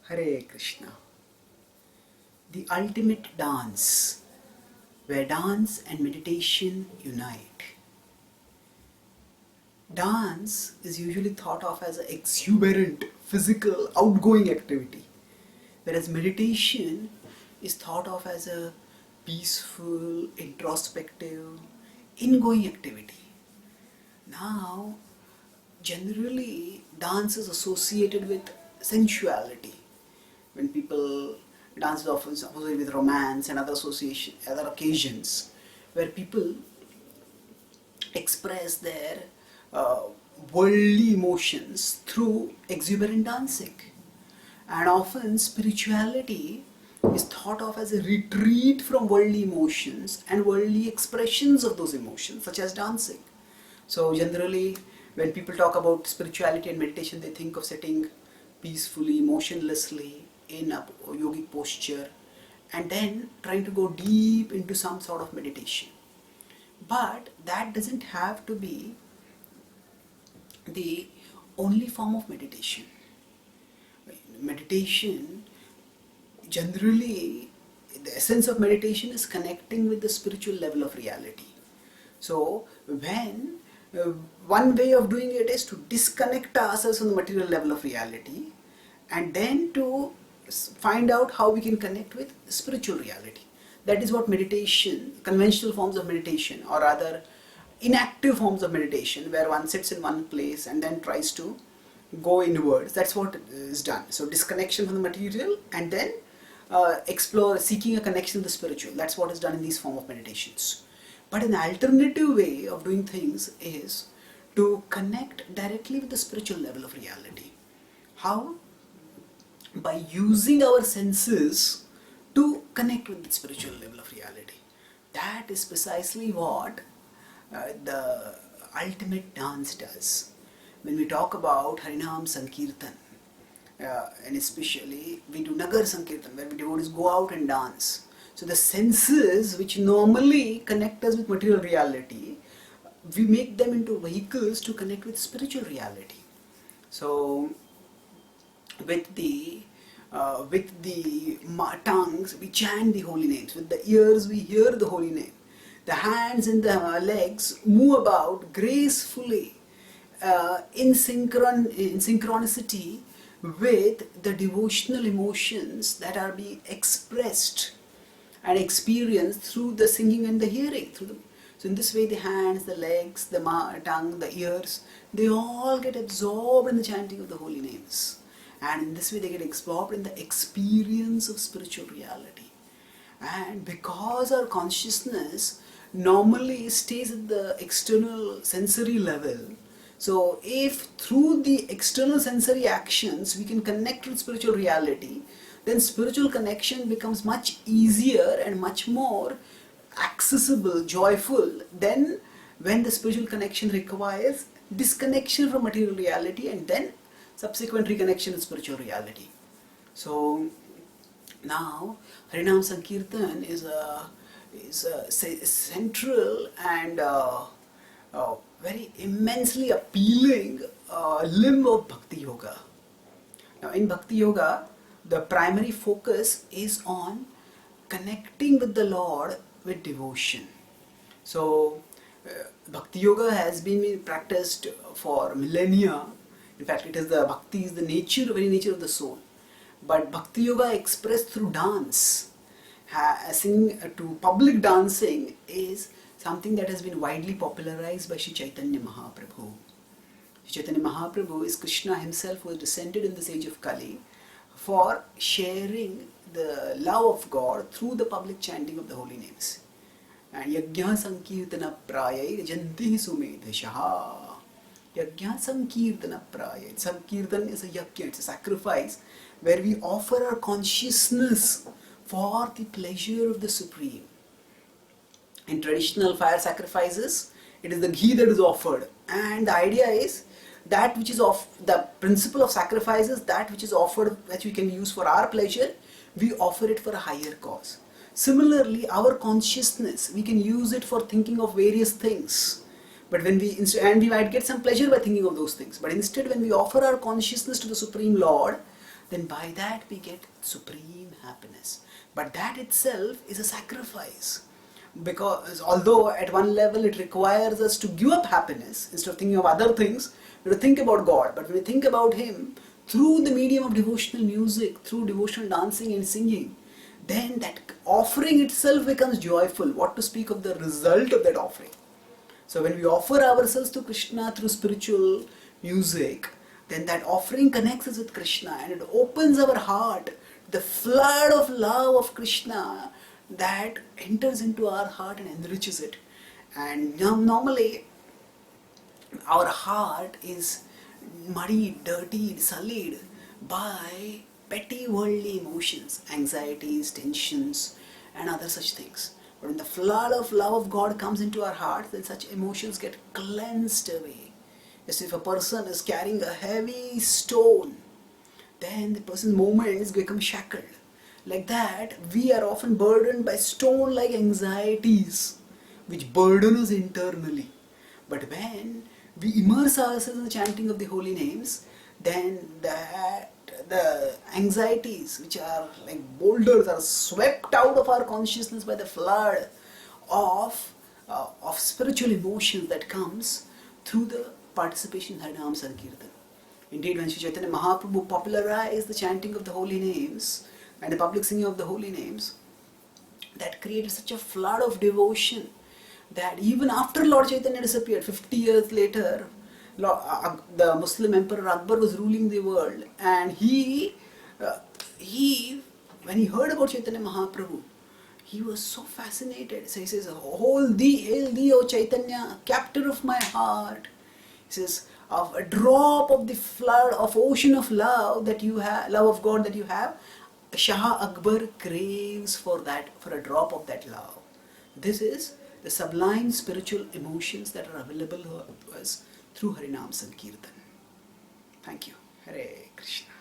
Hare Krishna. The ultimate dance, where dance and meditation unite. Dance is usually thought of as an exuberant, physical, outgoing activity, whereas meditation is thought of as a peaceful, introspective, ingoing activity. Now, generally, dance is associated with sensuality. When people dance is often associated with romance and other occasions, where people express their uh, worldly emotions through exuberant dancing. And often spirituality is thought of as a retreat from worldly emotions and worldly expressions of those emotions, such as dancing. So generally, when people talk about spirituality and meditation, they think of sitting peacefully, motionlessly in a yogic posture and then trying to go deep into some sort of meditation. But that doesn't have to be the only form of meditation. Meditation, generally, the essence of meditation is connecting with the spiritual level of reality. So, when one way of doing it is to disconnect ourselves from the material level of reality and then to find out how we can connect with spiritual reality. That is what meditation, conventional forms of meditation, or rather inactive forms of meditation, where one sits in one place and then tries to go inwards. That's what is done. So disconnection from the material and then seeking a connection with the spiritual. That's what is done in these form of meditations. But an alternative way of doing things is to connect directly with the spiritual level of reality. How? By using our senses to connect with the spiritual level of reality. That is precisely what the ultimate dance does. When we talk about Harinaam Sankirtan, and especially we do Nagar Sankirtan, where we devotees go out and dance. So the senses which normally connect us with material reality, we make them into vehicles to connect with spiritual reality. So with the tongues we chant the holy names, with the ears we hear the holy name, the hands and the legs move about gracefully in synchronicity with the devotional emotions that are being expressed and experienced through the singing and the hearing. So in this way, the hands, the legs, the tongue, the ears, they all get absorbed in the chanting of the holy names. And in this way, they get absorbed in the experience of spiritual reality. And because our consciousness normally stays at the external sensory level, so if through the external sensory actions we can connect with spiritual reality, then spiritual connection becomes much easier and much more accessible, joyful than when the spiritual connection requires disconnection from material reality and then subsequent reconnection with spiritual reality. So now Harinaam Sankirtan is a central and very immensely appealing limb of Bhakti Yoga. Now in Bhakti Yoga, the primary focus is on connecting with the Lord with devotion. So Bhakti Yoga has been practiced for millennia. In fact, Bhakti is the very nature of the soul. But Bhakti Yoga expressed through dance, to public dancing, is something that has been widely popularized by Sri Chaitanya Mahaprabhu. Sri Chaitanya Mahaprabhu is Krishna himself, who was descended in this age of Kali for sharing the love of God through the public chanting of the holy names. And Yajna Sankirtana Prayai Janti Sumedhashaha. Yajna Sankirtana Prayai. Sankirtan is a yajna, it's a sacrifice where we offer our consciousness for the pleasure of the Supreme. In traditional fire sacrifices, it is the ghee that is offered, and the idea is that which is the principle of sacrifice is that which is offered, that we can use for our pleasure, we offer it for a higher cause. Similarly, our consciousness, we can use it for thinking of various things, but when we might get some pleasure by thinking of those things, but instead when we offer our consciousness to the Supreme Lord, then by that we get supreme happiness. But that itself is a sacrifice. Because although at one level it requires us to give up happiness, instead of thinking of other things, we have to think about God. But when we think about Him through the medium of devotional music, through devotional dancing and singing, then that offering itself becomes joyful. What to speak of the result of that offering? So when we offer ourselves to Krishna through spiritual music, then that offering connects us with Krishna and it opens our heart. The flood of love of Krishna that enters into our heart and enriches it. And normally our heart is muddied, dirtied, sullied by petty worldly emotions, anxieties, tensions, and other such things. But when the flood of love of God comes into our heart, then such emotions get cleansed away. As if a person is carrying a heavy stone, then the person's moments become shackled. Like that, we are often burdened by stone-like anxieties which burden us internally. But when we immerse ourselves in the chanting of the holy names, then the anxieties which are like boulders are swept out of our consciousness by the flood of spiritual emotions that comes through the participation in Harinaam Sankirtan. Indeed, when Sri Chaitanya Mahaprabhu popularized the chanting of the holy names and the public singing of the holy names, that created such a flood of devotion that even after Lord Chaitanya disappeared, 50 years later, the Muslim Emperor Akbar was ruling the world, and when he heard about Chaitanya Mahaprabhu, he was so fascinated. So he says, hail thee, O Chaitanya, captor of my heart. He says, of a drop of the flood of ocean of love that you have, love of God that you have, Shah Akbar craves for a drop of that love. This is the sublime spiritual emotions that are available to us through Harinaam Sankirtan. Thank you. Hare Krishna.